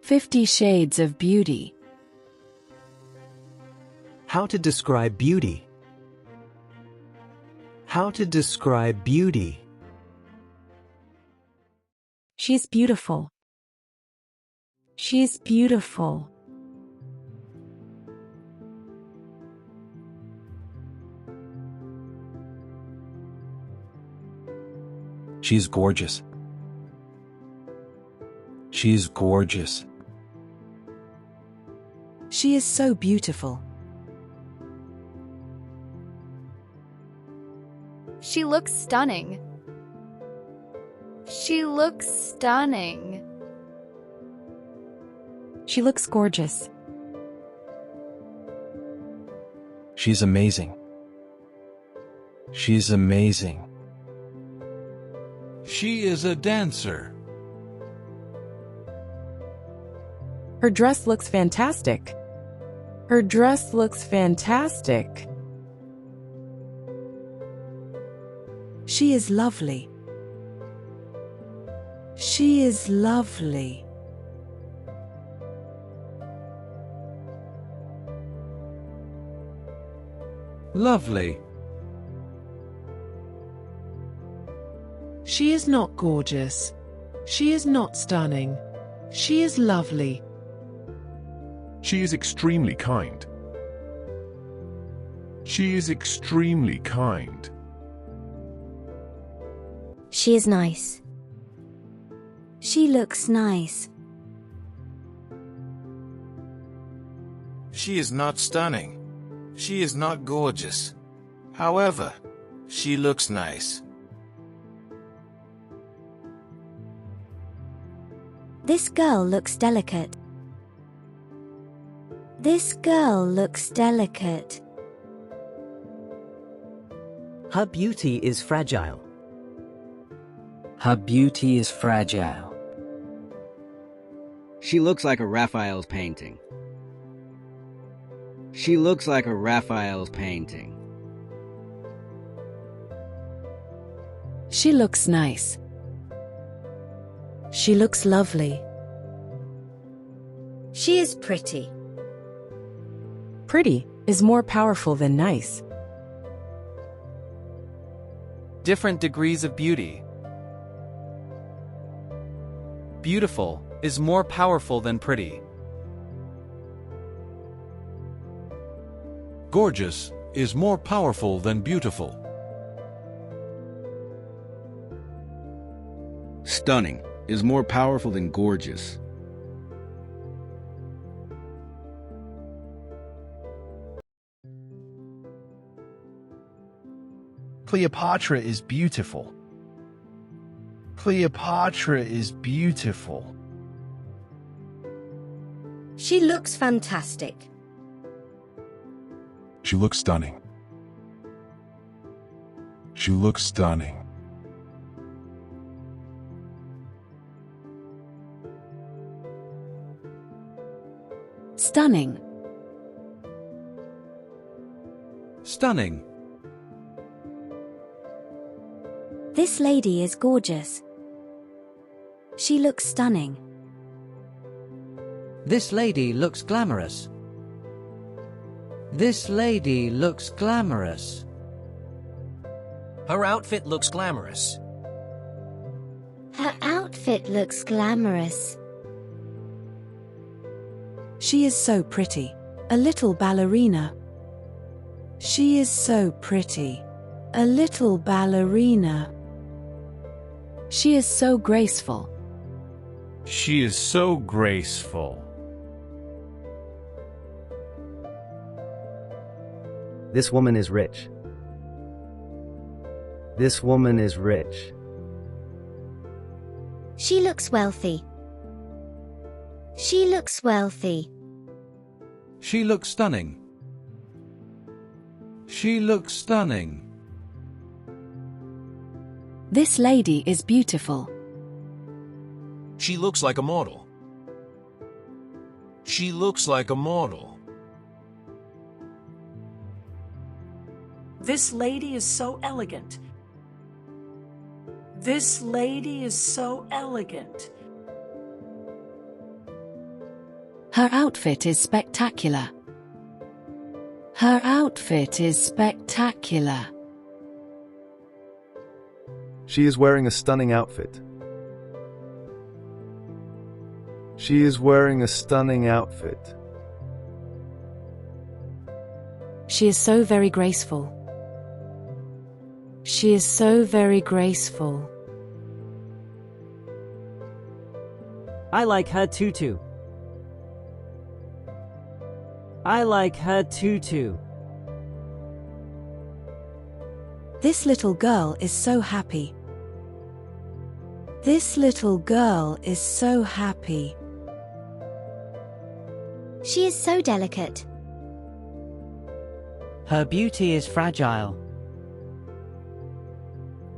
50 Shades of Beauty. How to describe beauty. How to describe beauty. She's beautiful. She's beautiful. She's gorgeous. She's gorgeous. She is so beautiful. She looks stunning. She looks stunning. She looks gorgeous. She's amazing. She's amazing. She is a dancer. Her dress looks fantastic. Her dress looks fantastic. She is lovely. She is lovely. Lovely. She is not gorgeous. She is not stunning. She is lovely. She is extremely kind. She is extremely kind. She is nice. She looks nice. She is not stunning. She is not gorgeous. However, she looks nice. This girl looks delicate. This girl looks delicate. Her beauty is fragile. Her beauty is fragile. She looks like a Raphael's painting. She looks like a Raphael's painting. She looks nice. She looks lovely. She is pretty. Pretty is more powerful than nice. Different degrees of beauty. Beautiful is more powerful than pretty. Gorgeous is more powerful than beautiful. Stunning is more powerful than gorgeous. Cleopatra is beautiful. Cleopatra is beautiful. She looks fantastic. She looks stunning. She looks stunning. Stunning. Stunning. This lady is gorgeous. She looks stunning. This lady looks glamorous. This lady looks glamorous. Her outfit looks glamorous. Her outfit looks glamorous. She is so pretty. A little ballerina. She is so pretty. A little ballerina. She is so graceful. She is so graceful. This woman is rich. This woman is rich. She looks wealthy. She looks wealthy. She looks stunning. She looks stunning. This lady is beautiful. She looks like a model. She looks like a model. This lady is so elegant. This lady is so elegant. Her outfit is spectacular. Her outfit is spectacular. She is wearing a stunning outfit. She is wearing a stunning outfit. She is so very graceful. She is so very graceful. I like her tutu. I like her tutu. This little girl is so happy. This little girl is so happy. She is so delicate. Her beauty is fragile.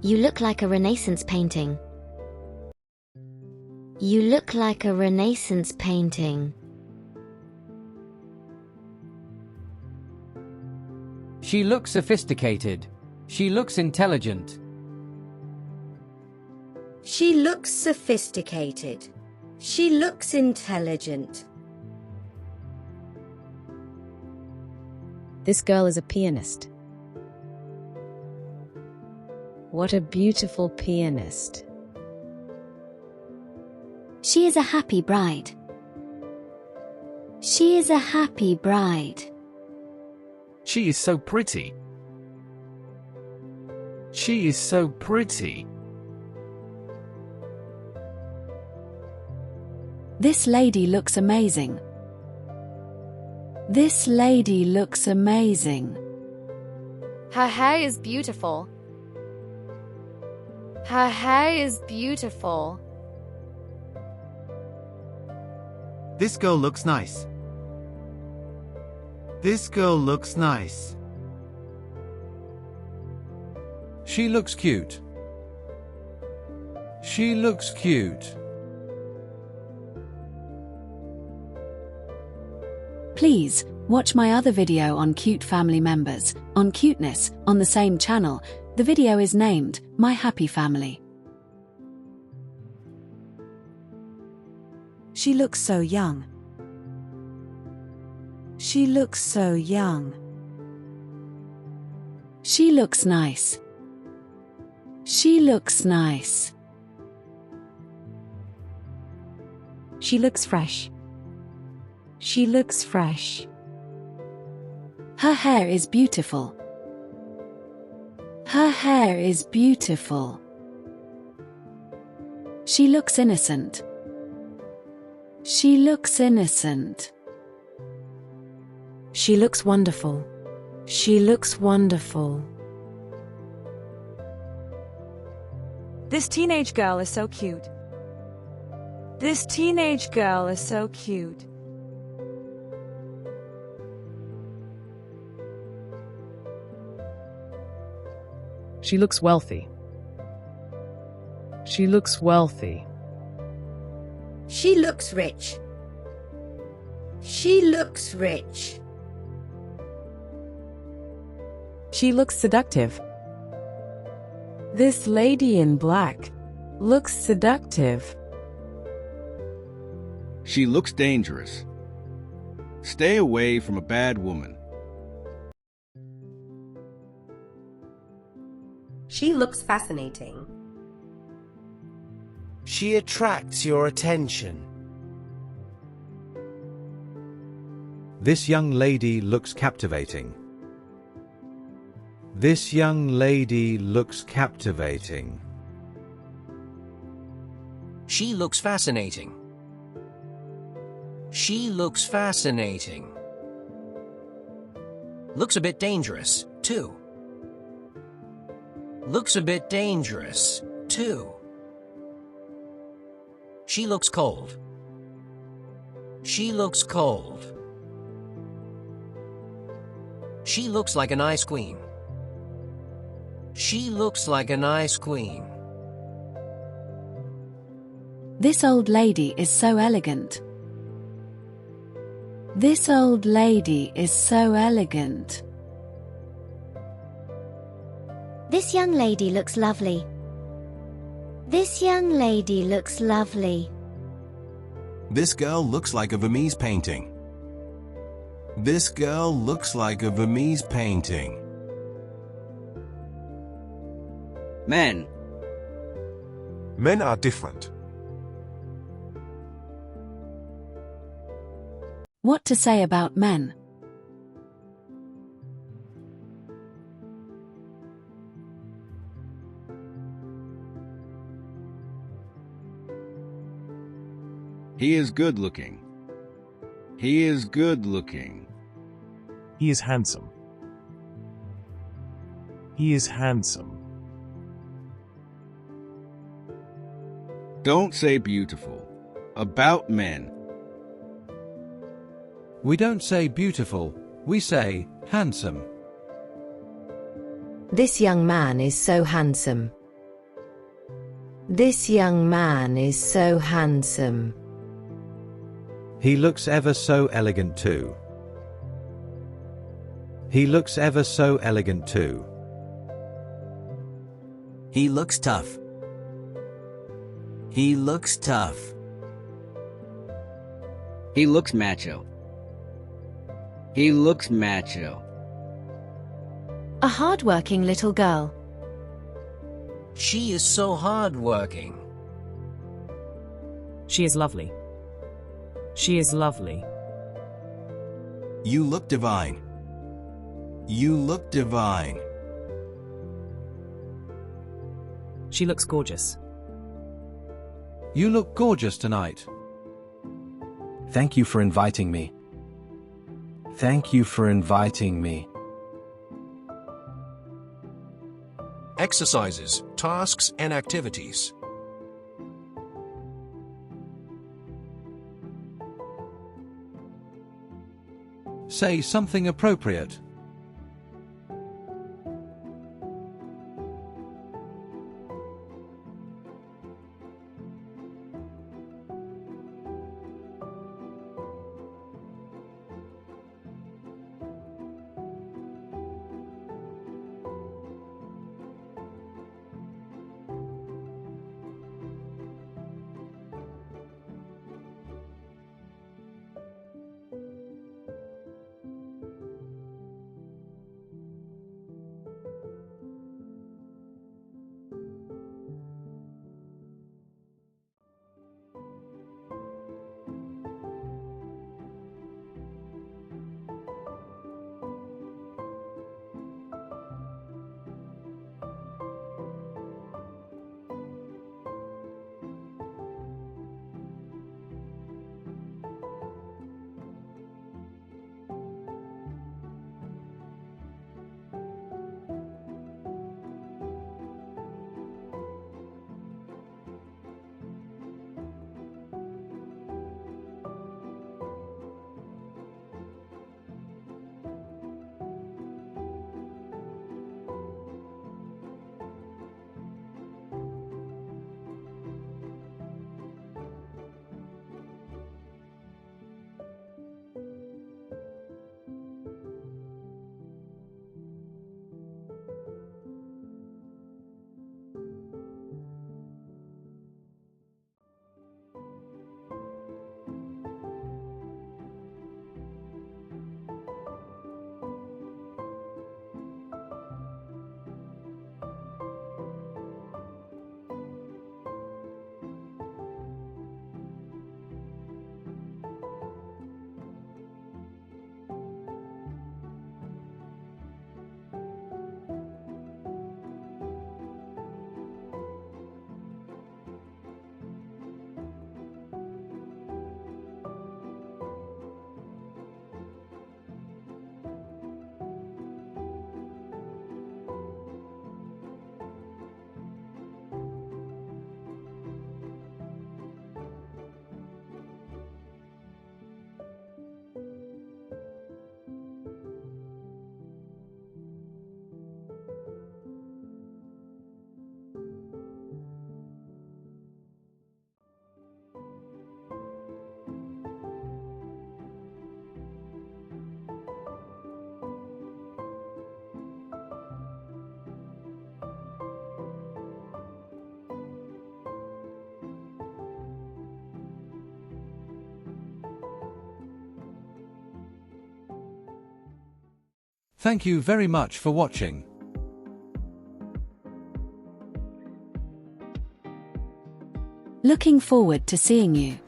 You look like a Renaissance painting. You look like a Renaissance painting. She looks sophisticated. She looks intelligent. She looks sophisticated. She looks intelligent. This girl is a pianist. What a beautiful pianist. She is a happy bride. She is a happy bride. She is so pretty. She is so pretty. This lady looks amazing. This lady looks amazing. Her hair is beautiful. Her hair is beautiful. This girl looks nice. This girl looks nice. She looks cute. She looks cute. Please, watch my other video on cute family members, on cuteness, on the same channel. The video is named, My Happy Family. She looks so young. She looks so young. She looks nice. She looks nice. She looks fresh. She looks fresh. Her hair is beautiful. Her hair is beautiful. She looks innocent. She looks innocent. She looks wonderful. She looks wonderful. This teenage girl is so cute. This teenage girl is so cute. She looks wealthy. She looks wealthy. She looks rich. She looks rich. She looks seductive. This lady in black looks seductive. She looks dangerous. Stay away from a bad woman. She looks fascinating. She attracts your attention. This young lady looks captivating. This young lady looks captivating. She looks fascinating. She looks fascinating. Looks a bit dangerous, too. Looks a bit dangerous, too. She looks cold. She looks cold. She looks like an ice queen. She looks like an ice queen. This old lady is so elegant. This old lady is so elegant. This young lady looks lovely. This young lady looks lovely. This girl looks like a Vermeer's painting. This girl looks like a Vermeer's painting. Men. Men are different. What to say about men? He is good looking. He is good looking. He is handsome. He is handsome. Don't say beautiful. About men. We don't say beautiful, we say handsome. This young man is so handsome. This young man is so handsome. He looks ever so elegant too. He looks ever so elegant too. He looks tough. He looks tough. He looks macho. He looks macho. A hard-working little girl. She is so hard-working. She is lovely. She is lovely. You look divine. You look divine. She looks gorgeous. You look gorgeous tonight. Thank you for inviting me. Thank you for inviting me. Exercises, tasks, and activities. Say something appropriate. Thank you very much for watching. Looking forward to seeing you.